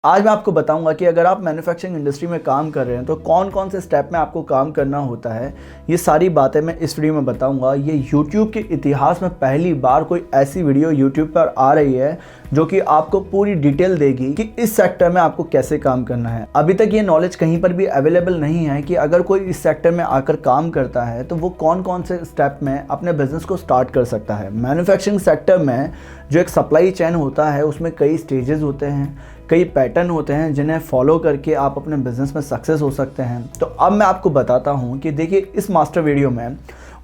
आज मैं आपको बताऊंगा कि अगर आप मैन्युफैक्चरिंग इंडस्ट्री में काम कर रहे हैं तो कौन कौन से स्टेप में आपको काम करना होता है। ये सारी बातें मैं इस वीडियो में बताऊंगा। ये YouTube के इतिहास में पहली बार कोई ऐसी वीडियो YouTube पर आ रही है जो कि आपको पूरी डिटेल देगी कि इस सेक्टर में आपको कैसे काम करना है। अभी तक ये नॉलेज कहीं पर भी अवेलेबल नहीं है कि अगर कोई इस सेक्टर में आकर काम करता है तो वो कौन कौन से स्टेप में अपने बिजनेस को स्टार्ट कर सकता है। मैन्युफैक्चरिंग सेक्टर में जो एक सप्लाई चेन होता है उसमें कई स्टेजेस होते हैं, कई पैटर्न होते हैं जिन्हें फॉलो करके आप अपने बिजनेस में सक्सेस हो सकते हैं। तो अब मैं आपको बताता हूं कि देखिए इस मास्टर वीडियो में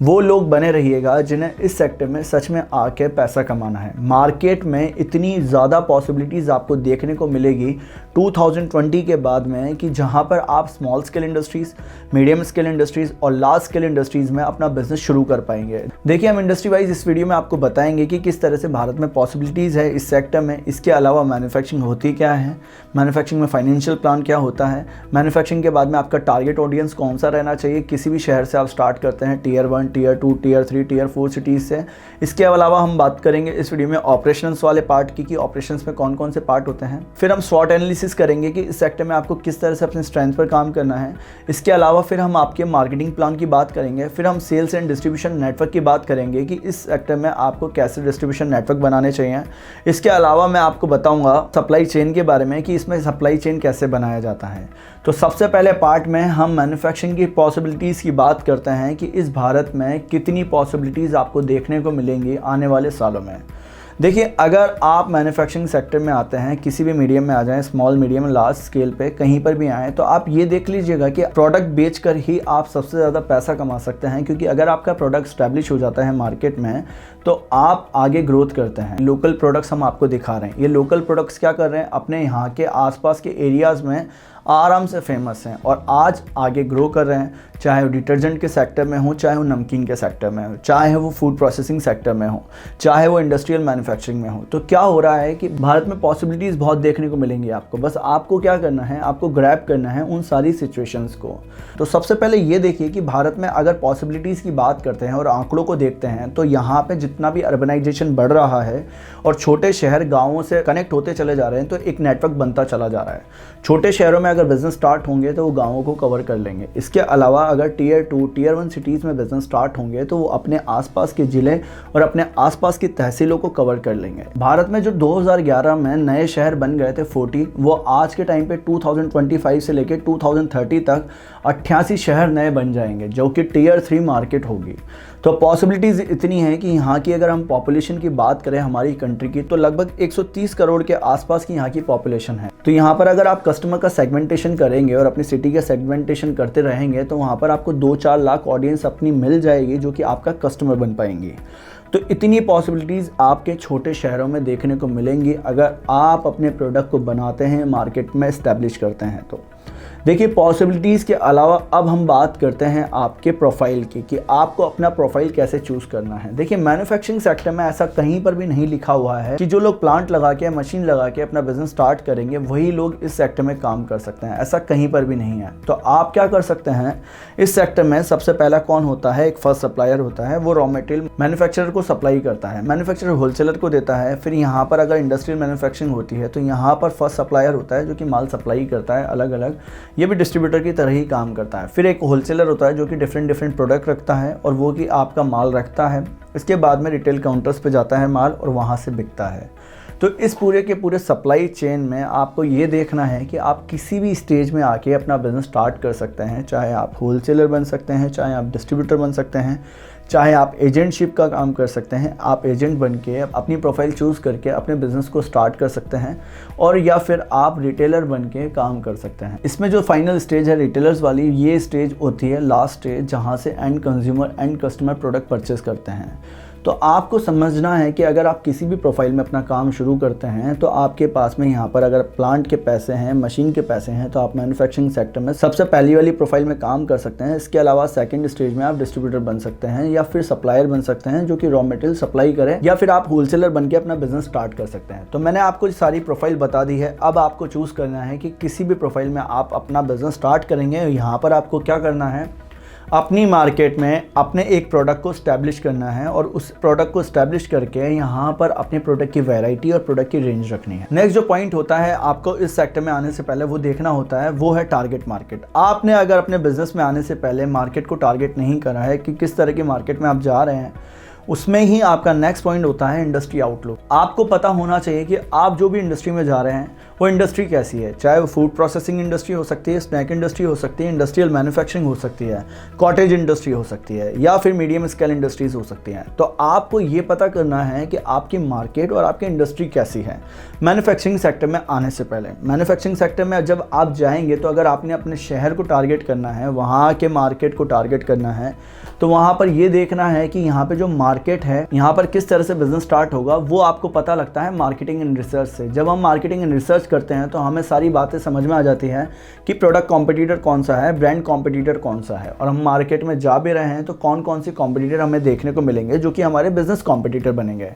वो लोग बने रहिएगा जिन्हें इस सेक्टर में सच में आके पैसा कमाना है। मार्केट में इतनी ज़्यादा पॉसिबिलिटीज़ आपको देखने को मिलेगी 2020 के बाद में कि जहां पर आप small scale industries, medium scale industries और लार्ज स्केल इंडस्ट्रीज़ में अपना बिजनेस शुरू कर पाएंगे। देखिए हम इंडस्ट्री वाइज इस वीडियो में आपको बताएंगे कि किस तरह से भारत में पॉसिबिलिटीज़ है इस सेक्टर में। इसके अलावा मैन्युफैक्चरिंग होती क्या है, मैन्युफैक्चरिंग में फाइनेंशियल प्लान क्या होता है, मैन्युफैक्चरिंग के बाद में आपका टारगेट ऑडियंस कौन सा रहना चाहिए। किसी भी शहर से आप स्टार्ट करते हैं, tier 1, tier 2, tier 3, tier 4 cities से। इसके अलावा हम बात करेंगे इस वीडियो में ऑपरेशंस वाले पार्ट की कि ऑपरेशंस में कौन कौन से पार्ट होते हैं। फिर हम स्वॉट एनालिसिस करेंगे कि इस सेक्टर में आपको किस तरह से अपने स्ट्रेंथ पर काम करना है। इसके अलावा फिर हम आपके मार्केटिंग प्लान की बात करेंगे। फिर हम सेल्स एंड डिस्ट्रीब्यूशन नेटवर्क की बात करेंगे कि इस सेक्टर में आपको कैसे डिस्ट्रीब्यूशन नेटवर्क बनाने चाहिए। इसके अलावा मैं आपको बताऊंगा सप्लाई चेन के बारे में कि इसमें सप्लाई चेन कैसे बनाया जाता है। तो सबसे पहले पार्ट में हम मैन्युफैक्चरिंग की पॉसिबिलिटीज़ की बात करते हैं कि इस भारत में कितनी पॉसिबिलिटीज़ आपको देखने को मिलेंगी आने वाले सालों में। देखिए अगर आप मैन्युफैक्चरिंग सेक्टर में आते हैं, किसी भी मीडियम में आ जाएं, स्मॉल मीडियम लार्ज स्केल पे कहीं पर भी आएँ, तो आप ये देख लीजिएगा कि प्रोडक्ट बेचकर ही आप सबसे ज़्यादा पैसा कमा सकते हैं। क्योंकि अगर आपका प्रोडक्ट स्टैब्लिश हो जाता है मार्केट में तो आप आगे ग्रोथ करते हैं। लोकल प्रोडक्ट्स हम आपको दिखा रहे हैं। ये लोकल प्रोडक्ट्स क्या कर रहे हैं, अपने यहाँ के आसपास के एरियाज़ में आराम से फेमस हैं और आज आगे ग्रो कर रहे हैं। चाहे वो डिटर्जेंट के सेक्टर में हो, चाहे वो नमकीन के सेक्टर में हो, चाहे वो फूड प्रोसेसिंग सेक्टर में हो, चाहे वो इंडस्ट्रियल मैन्युफैक्चरिंग में हो। तो क्या हो रहा है कि भारत में पॉसिबिलिटीज़ बहुत देखने को मिलेंगी आपको। बस आपको क्या करना है, आपको ग्रैब करना है उन सारी सिचुएशंस को। तो सबसे पहले ये देखिए कि भारत में अगर पॉसिबिलिटीज़ की बात करते हैं और आंकड़ों को देखते हैं तो यहाँ पे जितना भी अर्बनाइजेशन बढ़ रहा है और छोटे शहर गाँवों से कनेक्ट होते चले जा रहे हैं तो एक नेटवर्क बनता चला जा रहा है। छोटे शहरों में अगर बिजनेस स्टार्ट होंगे तो वो गाँवों को कवर कर लेंगे। इसके अलावा अगर टियर 2, टियर 1 सिटीज़ में बिजनेस स्टार्ट होंगे तो वो अपने आसपास के ज़िले और अपने आसपास की तहसीलों को कवर कर लेंगे। भारत में जो 2011 में नए शहर बन गए थे 40, वो आज के टाइम पे 2025 से लेकर 2030 तक 88 शहर नए बन जाएंगे जो कि टियर 3 मार्केट होगी। तो पॉसिबिलिटीज़ इतनी है कि यहाँ की अगर हम पॉपुलेशन की बात करें हमारी कंट्री की तो लगभग 130 करोड़ के आसपास की यहाँ की पॉपुलेशन है। तो यहाँ पर अगर आप कस्टमर का सेगमेंटेशन करेंगे और अपनी सिटी का सेगमेंटेशन करते रहेंगे तो वहाँ पर आपको 2-4 लाख ऑडियंस अपनी मिल जाएगी जो कि आपका कस्टमर बन पाएंगी। तो इतनी पॉसिबिलिटीज़ आपके छोटे शहरों में देखने को मिलेंगी अगर आप अपने प्रोडक्ट को बनाते हैं, मार्केट में इस्टेब्लिश करते हैं। तो देखिए पॉसिबिलिटीज़ के अलावा अब हम बात करते हैं आपके प्रोफाइल की कि आपको अपना प्रोफाइल कैसे चूज़ करना है। देखिए मैन्युफैक्चरिंग सेक्टर में ऐसा कहीं पर भी नहीं लिखा हुआ है कि जो लोग प्लांट लगा के, मशीन लगा के अपना बिजनेस स्टार्ट करेंगे वही लोग इस सेक्टर में काम कर सकते हैं। ऐसा कहीं पर भी नहीं है। तो आप क्या कर सकते हैं इस सेक्टर में, सबसे पहला कौन होता है, एक फर्स्ट सप्लायर होता है। वो रॉ मटेरियल मैन्युफैक्चरर को सप्लाई करता है, मैन्युफैक्चरर होलसेलर को देता है। फिर यहाँ पर अगर इंडस्ट्रियल मैन्युफैक्चरिंग होती है तो यहाँ पर फर्स्ट सप्लायर होता है जो कि माल सप्लाई करता है अलग अलग, ये भी डिस्ट्रीब्यूटर की तरह ही काम करता है। फिर एक होलसेलर होता है जो कि डिफरेंट प्रोडक्ट रखता है और वो कि आपका माल रखता है। इसके बाद में रिटेल काउंटर्स पे जाता है माल और वहाँ से बिकता है। तो इस पूरे के पूरे सप्लाई चेन में आपको ये देखना है कि आप किसी भी स्टेज में आके अपना बिजनेस स्टार्ट कर सकते हैं। चाहे आप होलसेलर बन सकते हैं, चाहे आप डिस्ट्रीब्यूटर बन सकते हैं, चाहे आप एजेंटशिप का काम कर सकते हैं। आप एजेंट बन के अपनी प्रोफाइल चूज़ करके अपने बिज़नेस को स्टार्ट कर सकते हैं और या फिर आप रिटेलर बन के काम कर सकते हैं। इसमें जो फाइनल स्टेज है रिटेलर्स वाली, ये स्टेज होती है लास्ट स्टेज जहाँ से and consumer, and customer product purchase करते हैं। तो आपको समझना है कि अगर आप किसी भी प्रोफाइल में अपना काम शुरू करते हैं तो आपके पास में यहाँ पर अगर प्लांट के पैसे हैं, मशीन के पैसे हैं, तो आप मैन्युफैक्चरिंग सेक्टर में सबसे पहली वाली प्रोफाइल में काम कर सकते हैं। इसके अलावा सेकंड स्टेज में आप डिस्ट्रीब्यूटर बन सकते हैं या फिर सप्लायर बन सकते हैं जो कि रॉ मटेरियल सप्लाई करे, या फिर आप होलसेलर बन के अपना बिजनेस स्टार्ट कर सकते हैं। तो मैंने आपको सारी प्रोफाइल बता दी है। अब आपको चूज़ करना है कि किसी भी प्रोफाइल में आप अपना बिजनेस स्टार्ट करेंगे। यहाँ पर आपको क्या करना है, अपनी मार्केट में अपने एक प्रोडक्ट को स्टैब्लिश करना है और उस प्रोडक्ट को स्टैब्लिश करके यहाँ पर अपने प्रोडक्ट की वैरायटी और प्रोडक्ट की रेंज रखनी है। नेक्स्ट जो पॉइंट होता है आपको इस सेक्टर में आने से पहले वो देखना होता है, वो है टारगेट मार्केट। आपने अगर अपने बिजनेस में आने से पहले मार्केट को टारगेट नहीं करा है कि किस तरह की मार्केट में आप जा रहे हैं, उसमें ही आपका नेक्स्ट पॉइंट होता है इंडस्ट्री आउटलुक। आपको पता होना चाहिए कि आप जो भी इंडस्ट्री में जा रहे हैं वो इंडस्ट्री कैसी है, चाहे वो फूड प्रोसेसिंग इंडस्ट्री हो सकती है, स्नैक इंडस्ट्री हो सकती है, इंडस्ट्रियल मैन्युफैक्चरिंग हो सकती है, कॉटेज इंडस्ट्री हो सकती है, या फिर मीडियम स्केल इंडस्ट्रीज हो सकती हैं। तो आपको ये पता करना है कि आपकी मार्केट और आपकी इंडस्ट्री कैसी है मैन्युफैक्चरिंग सेक्टर में आने से पहले। मैन्युफैक्चरिंग सेक्टर में जब आप जाएंगे तो अगर आपने अपने शहर को टारगेट करना है, वहाँ के मार्केट को टारगेट करना है, तो वहाँ पर ये देखना है कि यहाँ पे जो मार्केट है यहाँ पर किस तरह से बिजनेस स्टार्ट होगा, वो आपको पता लगता है मार्केटिंग एंड रिसर्च से। जब हम मार्केटिंग एंड रिसर्च करते हैं तो हमें सारी बातें समझ में आ जाती हैं कि प्रोडक्ट कॉम्पिटिटर कौन सा है, ब्रांड कॉम्पिटिटर कौन सा है, और हम मार्केट में जा भी रहे हैं तो कौन कौन सी कॉम्पिटिटर हमें देखने को मिलेंगे जो कि हमारे बिजनेस कॉम्पिटिटर बनेंगे।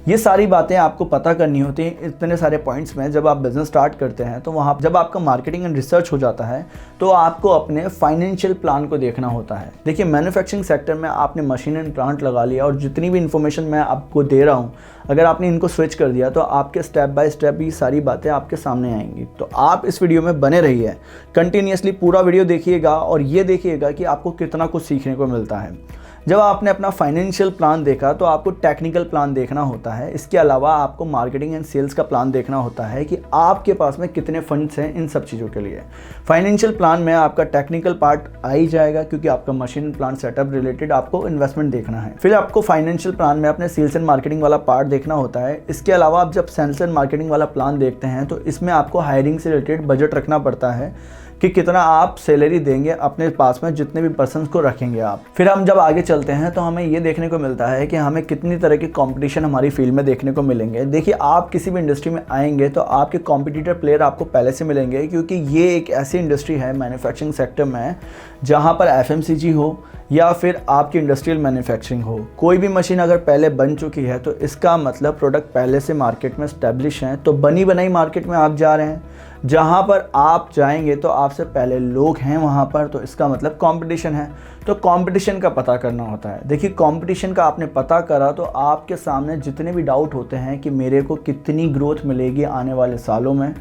ये सारी बातें आपको पता करनी होती हैं इतने सारे पॉइंट्स में। जब आप बिजनेस स्टार्ट करते हैं तो वहाँ जब आपका मार्केटिंग एंड रिसर्च हो जाता है तो आपको अपने फाइनेंशियल प्लान को देखना होता है। देखिए, मैन्युफैक्चरिंग सेक्टर में आपने मशीन एंड प्लांट लगा लिया और जितनी भी इंफॉर्मेशन मैं आपको दे रहा हूँ, अगर आपने इनको स्विच कर दिया तो आपके स्टेप बाय स्टेप ये सारी बातें आपके सामने आएंगी। तो आप इस वीडियो में बने रहिए, कंटिन्यूअसली पूरा वीडियो देखिएगा और ये देखिएगा कि आपको कितना कुछ सीखने को मिलता है। जब आपने अपना फाइनेंशियल प्लान देखा तो आपको टेक्निकल प्लान देखना होता है। इसके अलावा आपको मार्केटिंग एंड सेल्स का प्लान देखना होता है कि आपके पास में कितने फंड्स हैं इन सब चीज़ों के लिए। फाइनेंशियल प्लान में आपका टेक्निकल पार्ट आ ही जाएगा क्योंकि आपका मशीन प्लांट सेटअप रिलेटेड आपको इन्वेस्टमेंट देखना है। फिर आपको फाइनेंशियल प्लान में अपने सेल्स एंड मार्केटिंग वाला पार्ट देखना होता है। इसके अलावा आप जब सेल्स एंड मार्केटिंग वाला प्लान देखते हैं तो इसमें आपको हायरिंग से रिलेटेड बजट रखना पड़ता है कि कितना आप सैलरी देंगे अपने पास में जितने भी पर्सन्स को रखेंगे आप। फिर हम जब आगे चलते हैं तो हमें ये देखने को मिलता है कि हमें कितनी तरह के कंपटीशन हमारी फील्ड में देखने को मिलेंगे। देखिए, आप किसी भी इंडस्ट्री में आएंगे तो आपके कॉम्पिटिटर प्लेयर आपको पहले से मिलेंगे क्योंकि ये एक ऐसी इंडस्ट्री है मैन्युफैक्चरिंग सेक्टर में जहाँ पर FMCG हो या फिर आपकी इंडस्ट्रियल मैन्युफैक्चरिंग हो। कोई भी मशीन अगर पहले बन चुकी है तो इसका मतलब प्रोडक्ट पहले से मार्केट में स्टैब्लिश हैं। तो बनी बनाई मार्केट में आप जा रहे हैं, जहाँ पर आप जाएंगे तो आपसे पहले लोग हैं वहाँ पर, तो इसका मतलब कंपटीशन है। तो कंपटीशन का पता करना होता है। देखिए, कंपटीशन का आपने पता करा तो आपके सामने जितने भी डाउट होते हैं कि मेरे को कितनी ग्रोथ मिलेगी आने वाले सालों में,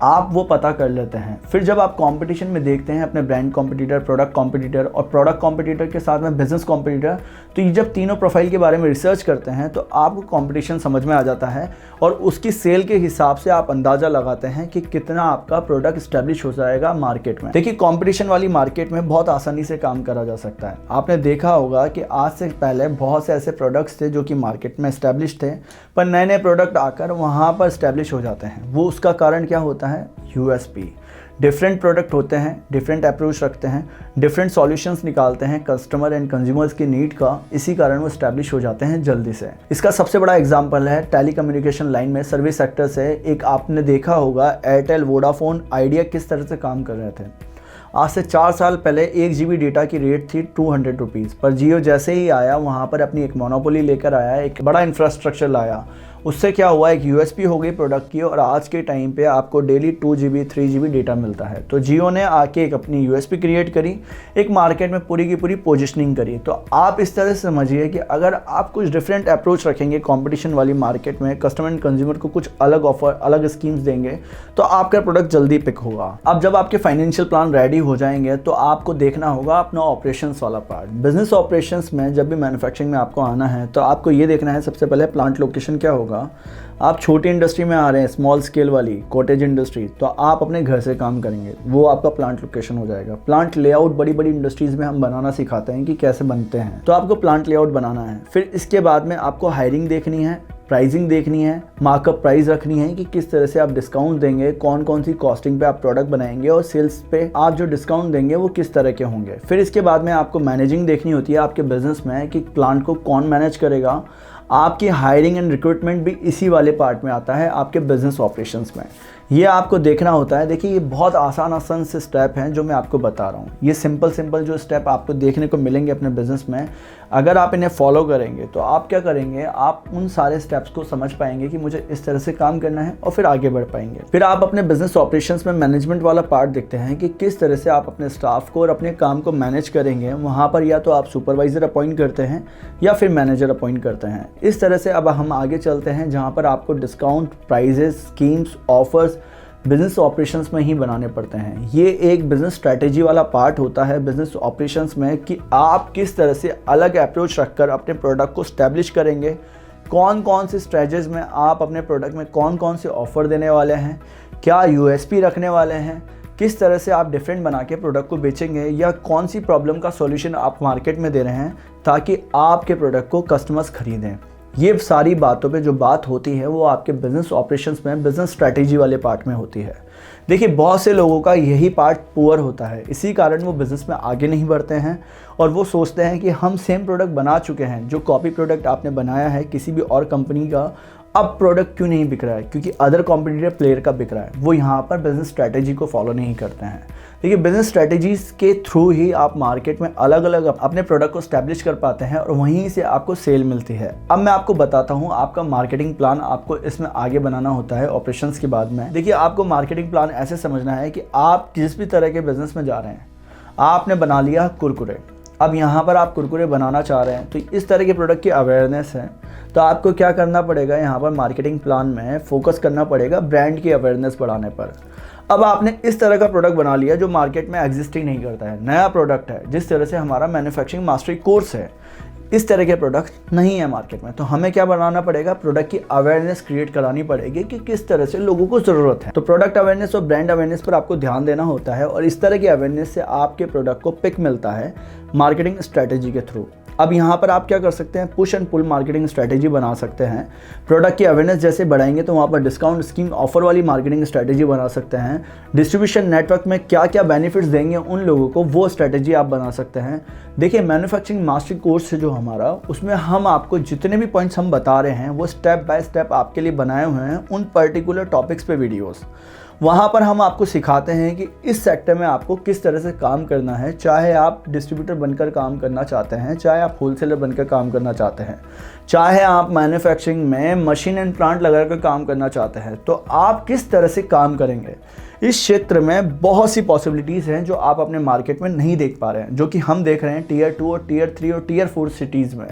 आप वो पता कर लेते हैं। फिर जब आप कंपटीशन में देखते हैं अपने ब्रांड कॉम्पिटिटर, प्रोडक्ट कॉम्पिटिटर और प्रोडक्ट कॉम्पिटिटर के साथ में बिजनेस कॉम्पिटिटर, तो ये जब तीनों प्रोफाइल के बारे में रिसर्च करते हैं तो आपको कंपटीशन समझ में आ जाता है और उसकी सेल के हिसाब से आप अंदाज़ा लगाते हैं कि कितना आपका प्रोडक्ट इस्टेब्लिश हो जाएगा मार्केट में। देखिए, कॉम्पिटिशन वाली मार्केट में बहुत आसानी से काम करा जा सकता है। आपने देखा होगा कि आज से पहले बहुत से ऐसे प्रोडक्ट्स थे जो कि मार्केट में इस्टेब्लिश थे, पर नए नए प्रोडक्ट आकर वहाँ पर इस्टेब्लिश हो जाते हैं। वो उसका कारण क्या होता है? USP। डिफरेंट प्रोडक्ट होते हैं, डिफरेंट अप्रोच रखते हैं, डिफरेंट सॉल्यूशंस निकालते हैं कस्टमर एंड कंज्यूमर्स की नीड का, इसी कारण वो स्टैब्लिश हो जाते हैं जल्दी से। इसका सबसे बड़ा एग्जांपल है टेलीकम्युनिकेशन लाइन में सर्विस सेक्टर से। एक आपने देखा होगा एयरटेल, वोडाफोन, आइडिया किस तरह से काम कर रहे थे। आज से 4 साल पहले 1 GB डेटा की रेट थी 200 रुपीज़, पर जियो जैसे ही आया वहाँ पर अपनी एक मोनोपोली लेकर आया, एक बड़ा इंफ्रास्ट्रक्चर लाया। उससे क्या हुआ, एक USP हो गई प्रोडक्ट की और आज के टाइम पे आपको डेली 2 GB 3 GB डेटा मिलता है। तो जियो ने आके एक अपनी USP क्रिएट करी, एक मार्केट में पूरी की पूरी पोजिशनिंग करी। तो आप इस तरह से समझिए कि अगर आप कुछ डिफरेंट अप्रोच रखेंगे कंपटीशन वाली मार्केट में, कस्टमर एंड कंज्यूमर को कुछ अलग ऑफर, अलग स्कीम्स देंगे तो आपका प्रोडक्ट जल्दी पिक होगा। अब जब आपके फाइनेंशियल प्लान रेडी हो जाएंगे तो आपको देखना होगा अपना ऑपरेशंस वाला पार्ट। बिजनेस ऑपरेशंस में जब भी मैन्युफैक्चरिंग में आपको आना है तो आपको ये देखना है सबसे पहले प्लांट लोकेशन क्या होगा। आप छोटी इंडस्ट्री में आ रहे हैं, स्मॉल स्केल वाली कॉटेज इंडस्ट्री, तो आप अपने घर से काम करेंगे, वो आपका प्लांट लोकेशन हो जाएगा। प्लांट लेआउट बड़ी बड़ी इंडस्ट्रीज में हम बनाना सिखाते हैं कि कैसे बनते हैं, तो आपको प्लांट लेआउट बनाना है। फिर इसके बाद में आपको हायरिंग देखनी है, प्राइसिंग देखनी है, मार्कअप प्राइस रखनी है कि किस तरह से आप डिस्काउंट देंगे, कौन कौन सी कॉस्टिंग पे आप प्रोडक्ट बनाएंगे और सेल्स पे आप जो डिस्काउंट देंगे वो किस तरह के होंगे। फिर इसके बाद में आपको मैनेजिंग देखनी होती है आपके बिजनेस में कि प्लांट को कौन मैनेज करेगा। आपकी हायरिंग एंड रिक्रूटमेंट भी इसी वाले पार्ट में आता है आपके बिजनेस ऑपरेशंस में। ये आपको देखना होता है। देखिए, ये बहुत आसान से स्टेप हैं जो मैं आपको बता रहा हूँ। ये सिंपल जो स्टेप आपको देखने को मिलेंगे अपने बिजनेस में, अगर आप इन्हें फॉलो करेंगे तो आप क्या करेंगे, आप उन सारे स्टेप्स को समझ पाएंगे कि मुझे इस तरह से काम करना है और फिर आगे बढ़ पाएंगे। फिर आप अपने बिजनेस ऑपरेशंस में मैनेजमेंट वाला पार्ट देखते हैं कि किस तरह से आप अपने स्टाफ को और अपने काम को मैनेज करेंगे। वहाँ पर या तो आप सुपरवाइज़र अपॉइंट करते हैं या फिर मैनेजर अपॉइंट करते हैं। इस तरह से अब हम आगे चलते हैं जहाँ पर आपको discount, prices, schemes, offers business operations में ही बनाने पड़ते हैं। ये एक बिजनेस स्ट्रैटेजी वाला पार्ट होता है बिजनेस ऑपरेशंस में कि आप किस तरह से अलग अप्रोच रखकर अपने प्रोडक्ट को स्टैब्लिश करेंगे, कौन कौन से स्ट्रेटजीज में आप अपने प्रोडक्ट में कौन कौन से ऑफ़र देने वाले हैं, क्या यूएसपी रखने वाले हैं, किस तरह से आप डिफरेंट बना के प्रोडक्ट को बेचेंगे, या कौन सी प्रॉब्लम का सॉल्यूशन आप मार्केट में दे रहे हैं ताकि आपके प्रोडक्ट को कस्टमर्स खरीदें। ये सारी बातों पे जो बात होती है वो आपके बिजनेस ऑपरेशंस में बिजनेस स्ट्रैटेजी वाले पार्ट में होती है। देखिए बहुत से लोगों का यही पार्ट पुअर होता है, इसी कारण वो बिज़नेस में आगे नहीं बढ़ते हैं और वो सोचते हैं कि हम सेम प्रोडक्ट बना चुके हैं, जो कॉपी प्रोडक्ट आपने बनाया है किसी भी और कंपनी का, अब प्रोडक्ट क्यों नहीं बिक रहा है, क्योंकि अदर कॉम्पिटिटर प्लेयर का बिक रहा है। वो यहाँ पर बिजनेस स्ट्रैटेजी को फॉलो नहीं करते हैं। देखिए बिजनेस स्ट्रैटेजीज के थ्रू ही आप मार्केट में अलग अलग अपने प्रोडक्ट को स्टैब्लिश कर पाते हैं और वहीं से आपको सेल मिलती है। अब मैं आपको बताता हूँ आपका मार्केटिंग प्लान आपको इसमें आगे बनाना होता है ऑपरेशंस के बाद में। देखिए आपको मार्केटिंग प्लान ऐसे समझना है कि आप जिस भी तरह के बिजनेस में जा रहे हैं, आपने बना लिया कुरकुरे, अब यहाँ पर आप कुरकुरे बनाना चाह रहे हैं तो इस तरह के प्रोडक्ट की अवेयरनेस है, तो आपको क्या करना पड़ेगा, यहाँ पर मार्केटिंग प्लान में फोकस करना पड़ेगा ब्रांड की अवेयरनेस बढ़ाने पर। अब आपने इस तरह का प्रोडक्ट बना लिया जो मार्केट में एग्जिस्टिंग नहीं करता है, नया प्रोडक्ट है, जिस तरह से हमारा मैन्युफैक्चरिंग मास्टरी कोर्स है, इस तरह के प्रोडक्ट नहीं है मार्केट में। तो हमें क्या बनाना पड़ेगा, प्रोडक्ट की अवेयरनेस क्रिएट करानी पड़ेगी कि किस तरह से लोगों को ज़रूरत है। तो प्रोडक्ट अवेयरनेस और ब्रांड अवेयरनेस पर आपको ध्यान देना होता है और इस तरह की अवेयरनेस से आपके प्रोडक्ट को पिक मिलता है मार्केटिंग स्ट्रैटेजी के थ्रू। अब यहाँ पर आप क्या कर सकते हैं, push and pull marketing strategy बना सकते हैं। प्रोडक्ट की अवेयरनेस जैसे बढ़ाएंगे तो वहाँ पर डिस्काउंट, स्कीम, ऑफर वाली मार्केटिंग स्ट्रैटेजी बना सकते हैं। डिस्ट्रीब्यूशन नेटवर्क में क्या क्या बेनिफिट्स देंगे उन लोगों को, वो स्ट्रैटेजी आप बना सकते हैं। देखिए मैन्युफैक्चरिंग मास्टरी कोर्स है जो हमारा, उसमें हम आपको जितने भी पॉइंट्स हम बता रहे हैं वो स्टेप बाय स्टेप आपके लिए बनाए हुए हैं उन पर्टिकुलर टॉपिक्स पे वीडियोस। वहाँ पर हम आपको सिखाते हैं कि इस सेक्टर में आपको किस तरह से काम करना है, चाहे आप डिस्ट्रीब्यूटर बनकर काम करना चाहते हैं, चाहे आप होलसेलर बनकर काम करना चाहते हैं, चाहे आप मैन्युफैक्चरिंग में मशीन एंड प्लांट लगाकर काम करना चाहते हैं, तो आप किस तरह से काम करेंगे। इस क्षेत्र में बहुत सी पॉसिबिलिटीज़ हैं जो आप अपने मार्केट में नहीं देख पा रहे हैं, जो कि हम देख रहे हैं टियर 2 और टियर 3 और टियर 4 सिटीज़ में।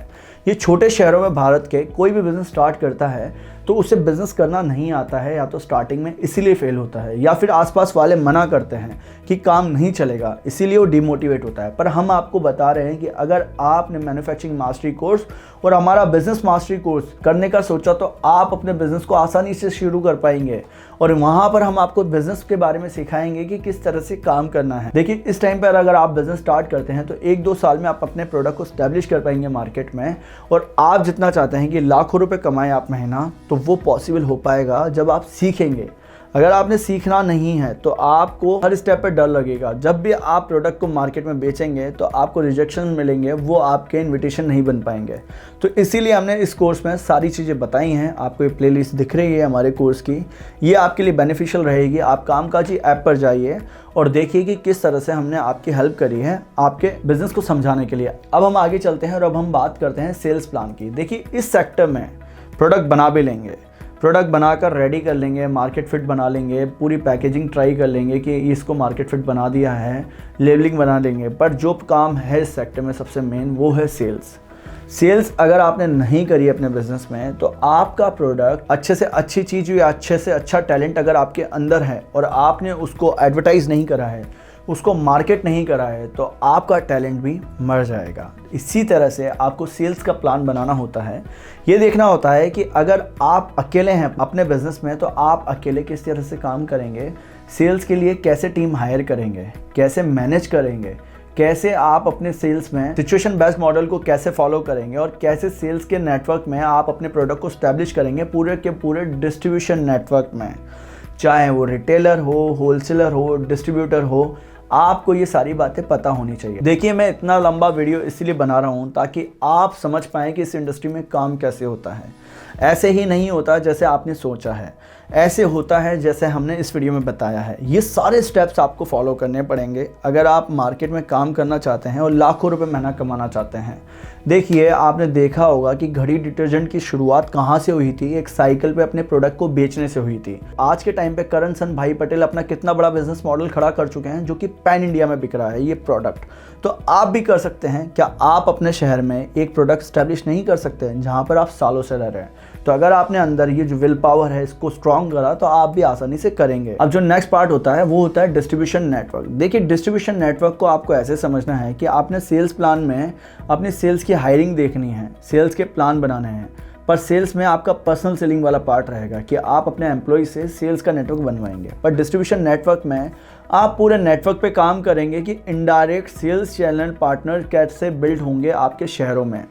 ये छोटे शहरों में भारत के कोई भी बिज़नेस स्टार्ट करता है तो उसे बिज़नेस करना नहीं आता है, या तो स्टार्टिंग में इसीलिए फेल होता है, या फिर आसपास वाले मना करते हैं कि काम नहीं चलेगा, इसीलिए वो डिमोटिवेट होता है। पर हम आपको बता रहे हैं कि अगर आपने मैन्युफैक्चरिंग मास्टरी कोर्स और हमारा बिजनेस मास्टरी कोर्स करने का सोचा तो आप अपने बिजनेस को आसानी से शुरू कर पाएंगे और वहाँ पर हम आपको बिजनेस के बारे में सिखाएंगे कि किस तरह से काम करना है। देखिए इस टाइम पर अगर आप बिजनेस स्टार्ट करते हैं तो 1-2 साल में आप अपने प्रोडक्ट को स्टैब्लिश कर पाएंगे मार्केट में, और आप जितना चाहते हैं कि लाखों रुपए कमाएं आप महीना, तो वो पॉसिबल हो पाएगा जब आप सीखेंगे। अगर आपने सीखना नहीं है तो आपको हर स्टेप पे डर लगेगा। जब भी आप प्रोडक्ट को मार्केट में बेचेंगे तो आपको रिजेक्शन मिलेंगे, वो आपके इनविटेशन नहीं बन पाएंगे। तो इसीलिए हमने इस कोर्स में सारी चीज़ें बताई हैं। आपको ये प्लेलिस्ट दिख रही है हमारे कोर्स की, ये आपके लिए बेनिफिशियल रहेगी। आप कामकाजी ऐप पर जाइए और देखिए कि किस तरह से हमने आपकी हेल्प करी है आपके बिजनेस को समझाने के लिए। अब हम आगे चलते हैं और अब हम बात करते हैं सेल्स प्लान की। देखिए इस सेक्टर में प्रोडक्ट बना भी लेंगे, प्रोडक्ट बनाकर रेडी कर लेंगे, मार्केट फिट बना लेंगे, पूरी पैकेजिंग ट्राई कर लेंगे कि इसको मार्केट फिट बना दिया है, लेबलिंग बना लेंगे, पर जो काम है इस सेक्टर में सबसे मेन वो है सेल्स। सेल्स अगर आपने नहीं करी अपने बिजनेस में तो आपका प्रोडक्ट अच्छे से अच्छी चीज़ या अच्छे से अच्छा टैलेंट अगर आपके अंदर है और आपने उसको एडवर्टाइज़ नहीं करा है, उसको मार्केट नहीं करा है, तो आपका टैलेंट भी मर जाएगा। इसी तरह से आपको सेल्स का प्लान बनाना होता है। ये देखना होता है कि अगर आप अकेले हैं अपने बिजनेस में तो आप अकेले किस तरह से काम करेंगे, सेल्स के लिए कैसे टीम हायर करेंगे, कैसे मैनेज करेंगे, कैसे आप अपने सेल्स में सिचुएशन बेस्ड मॉडल को कैसे फॉलो करेंगे और कैसे सेल्स के नेटवर्क में आप अपने प्रोडक्ट को स्टैब्लिश करेंगे पूरे के पूरे डिस्ट्रीब्यूशन नेटवर्क में, चाहे वो रिटेलर हो, होलसेलर हो, डिस्ट्रीब्यूटर हो, आपको ये सारी बातें पता होनी चाहिए। देखिए मैं इतना लंबा वीडियो इसलिए बना रहा हूँ ताकि आप समझ पाएँ कि इस इंडस्ट्री में काम कैसे होता है। ऐसे ही नहीं होता जैसे आपने सोचा है। ऐसे होता है जैसे हमने इस वीडियो में बताया है। ये सारे स्टेप्स आपको फॉलो करने पड़ेंगे अगर आप मार्केट में काम करना चाहते हैं और लाखों रुपए महीना कमाना चाहते हैं। देखिए, आपने देखा होगा कि घड़ी डिटर्जेंट की शुरुआत कहाँ से हुई थी? एक साइकिल पे अपने प्रोडक्ट को बेचने से हुई थी। आज के टाइम पे करण सन भाई पटेल अपना कितना बड़ा बिजनेस मॉडल खड़ा कर चुके हैं जो कि पैन इंडिया में बिक रहा है ये प्रोडक्ट। तो आप भी कर सकते हैं। क्या आप अपने शहर में एक प्रोडक्ट स्टैब्लिश नहीं कर सकते हैं जहाँ पर आप सालों से रह रहे हैं? तो अगर आपने अंदर ये जो विल पावर है इसको स्ट्रॉन्ग करा तो आप भी आसानी से करेंगे। अब जो नेक्स्ट पार्ट होता है वो होता है डिस्ट्रीब्यूशन नेटवर्क। देखिए, डिस्ट्रीब्यूशन नेटवर्क को आपको ऐसे समझना है कि आपने सेल्स प्लान में अपने सेल्स की हायरिंग देखनी है, सेल्स के प्लान बनाने हैं, पर सेल्स में आपका पर्सनल सेलिंग वाला पार्ट रहेगा कि आप अपने एम्प्लॉय से सेल्स का नेटवर्क बनवाएंगे। पर डिस्ट्रीब्यूशन नेटवर्क में आप पूरे नेटवर्क पे काम करेंगे कि इनडायरेक्ट सेल्स चैनल पार्टनर कैसे बिल्ड होंगे आपके शहरों में।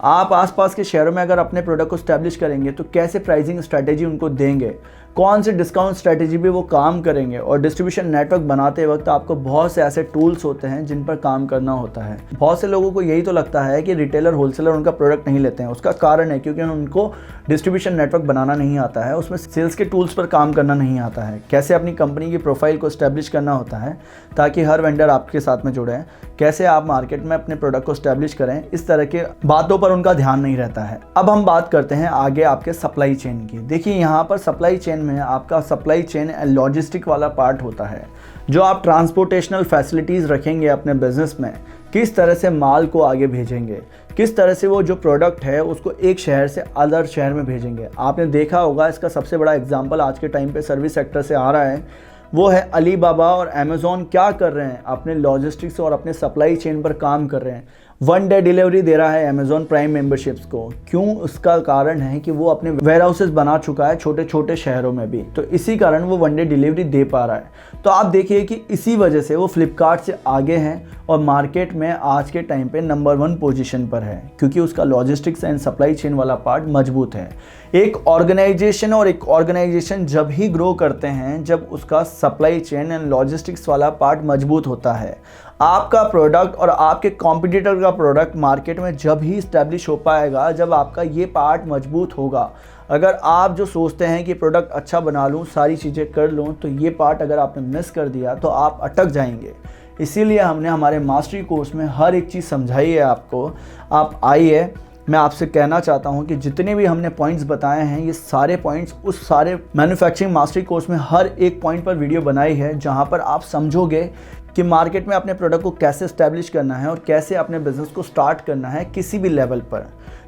आप आसपास के शहरों में अगर अपने प्रोडक्ट को स्टैब्लिश करेंगे तो कैसे प्राइसिंग स्ट्रैटेजी उनको देंगे, कौन से डिस्काउंट स्ट्रैटेजी पे वो काम करेंगे। और डिस्ट्रीब्यूशन नेटवर्क बनाते वक्त आपको बहुत से ऐसे टूल्स होते हैं जिन पर काम करना होता है। बहुत से लोगों को यही तो लगता है कि रिटेलर होलसेलर उनका प्रोडक्ट नहीं लेते हैं। उसका कारण है क्योंकि उनको डिस्ट्रीब्यूशन नेटवर्क बनाना नहीं आता है, उसमें सेल्स के टूल्स पर काम करना नहीं आता है, कैसे अपनी कंपनी की प्रोफाइल को स्टैब्लिश करना होता है ताकि हर वेंडर आपके साथ में जुड़े, कैसे आप मार्केट में अपने प्रोडक्ट को स्टैब्लिश करें, इस तरह के बातों पर उनका ध्यान नहीं रहता है। अब हम बात करते हैं आगे आपके सप्लाई चेन की। देखिए, यहाँ पर सप्लाई चेन में आपका सप्लाई चेन लॉजिस्टिक वाला पार्ट होता है, जो आप ट्रांसपोर्टेशनल फैसिलिटीज़ रखेंगे अपने बिजनेस में, किस तरह से माल को आगे भेजेंगे, किस तरह से वो जो प्रोडक्ट है उसको एक शहर से अदर शहर में भेजेंगे। आपने देखा होगा इसका सबसे बड़ा एग्जांपल आज के टाइम पे सर्विस सेक्टर से आ रहा है, वो है अलीबाबा और अमेज़ॉन। क्या कर रहे हैं? अपने लॉजिस्टिक्स और अपने सप्लाई चेन पर काम कर रहे हैं। 1 डे डिलीवरी दे रहा है अमेज़ॉन प्राइम मेंबरशिप्स को। क्यों? उसका कारण है कि वो अपने वेयर हाउसेस बना चुका है छोटे छोटे शहरों में भी, तो इसी कारण वो 1 डे डिलीवरी दे पा रहा है। तो आप देखिए कि इसी वजह से वो फ्लिपकार्ट से आगे हैं और मार्केट में आज के टाइम पे नंबर 1 पोजीशन पर है, क्योंकि उसका लॉजिस्टिक्स एंड सप्लाई चेन वाला पार्ट मजबूत है। एक ऑर्गेनाइजेशन जब ही ग्रो करते हैं जब उसका सप्लाई चेन एंड लॉजिस्टिक्स वाला पार्ट मजबूत होता है। आपका प्रोडक्ट और आपके कॉम्पिटिटर का प्रोडक्ट मार्केट में जब ही स्टैब्लिश हो पाएगा जब आपका ये पार्ट मजबूत होगा। अगर आप जो सोचते हैं कि प्रोडक्ट अच्छा बना लूँ, सारी चीज़ें कर लूँ, तो ये पार्ट अगर आपने मिस कर दिया तो आप अटक जाएंगे। इसीलिए हमने हमारे मास्टरी कोर्स में हर एक चीज़ समझाई है आपको। आप आइए, मैं आपसे कहना चाहता हूं कि जितने भी हमने पॉइंट्स बताए हैं ये सारे पॉइंट्स उस सारे मैन्युफैक्चरिंग मास्टरी कोर्स में हर एक पॉइंट पर वीडियो बनाई है, जहां पर आप समझोगे कि मार्केट में अपने प्रोडक्ट को कैसे स्टैब्लिश करना है और कैसे अपने बिजनेस को स्टार्ट करना है किसी भी लेवल पर।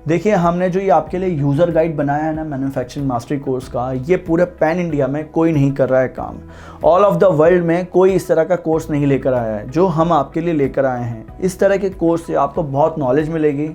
देखिए, हमने जो ये आपके लिए यूज़र गाइड बनाया है ना मैन्युफैक्चरिंग मास्टरी कोर्स का, ये पूरे पैन इंडिया में कोई नहीं कर रहा है काम। ऑल ऑफ द वर्ल्ड में कोई इस तरह का कोर्स नहीं लेकर आया है जो हम आपके लिए लेकर आए हैं। इस तरह के कोर्स से आपको बहुत नॉलेज मिलेगी।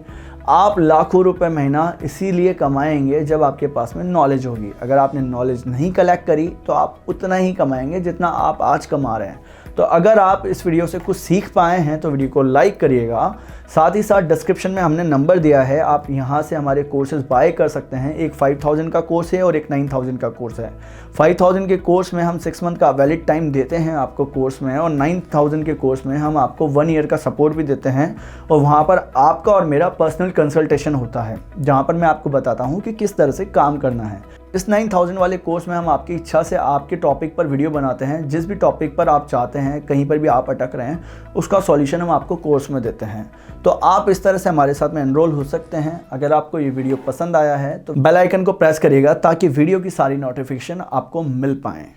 आप लाखों रुपए महीना इसीलिए कमाएंगे जब आपके पास में नॉलेज होगी। अगर आपने नॉलेज नहीं कलेक्ट करी तो आप उतना ही कमाएंगे जितना आप आज कमा रहे हैं। तो अगर आप इस वीडियो से कुछ सीख पाए हैं तो वीडियो को लाइक करिएगा। साथ ही साथ डिस्क्रिप्शन में हमने नंबर दिया है, आप यहाँ से हमारे कोर्सेज बाय कर सकते हैं। एक 5000 का कोर्स है और एक 9000 का कोर्स है। 5000 के कोर्स में हम 6 मंथ का वैलिड टाइम देते हैं आपको कोर्स में, और 9000 के कोर्स में हम आपको 1 ईयर का सपोर्ट भी देते हैं। और वहाँ पर आपका और मेरा पर्सनल कंसल्टेशन होता है, जहाँ पर मैं आपको बताता हूँ कि किस तरह से काम करना है। इस 9000 वाले कोर्स में हम आपकी इच्छा से आपके टॉपिक पर वीडियो बनाते हैं। जिस भी टॉपिक पर आप चाहते हैं, कहीं पर भी आप अटक रहे हैं, उसका सॉल्यूशन हम आपको कोर्स में देते हैं। तो आप इस तरह से हमारे साथ में एनरोल हो सकते हैं। अगर आपको ये वीडियो पसंद आया है तो बेल आइकन को प्रेस करिएगा ताकि वीडियो की सारी नोटिफिकेशन आपको मिल पाएँ।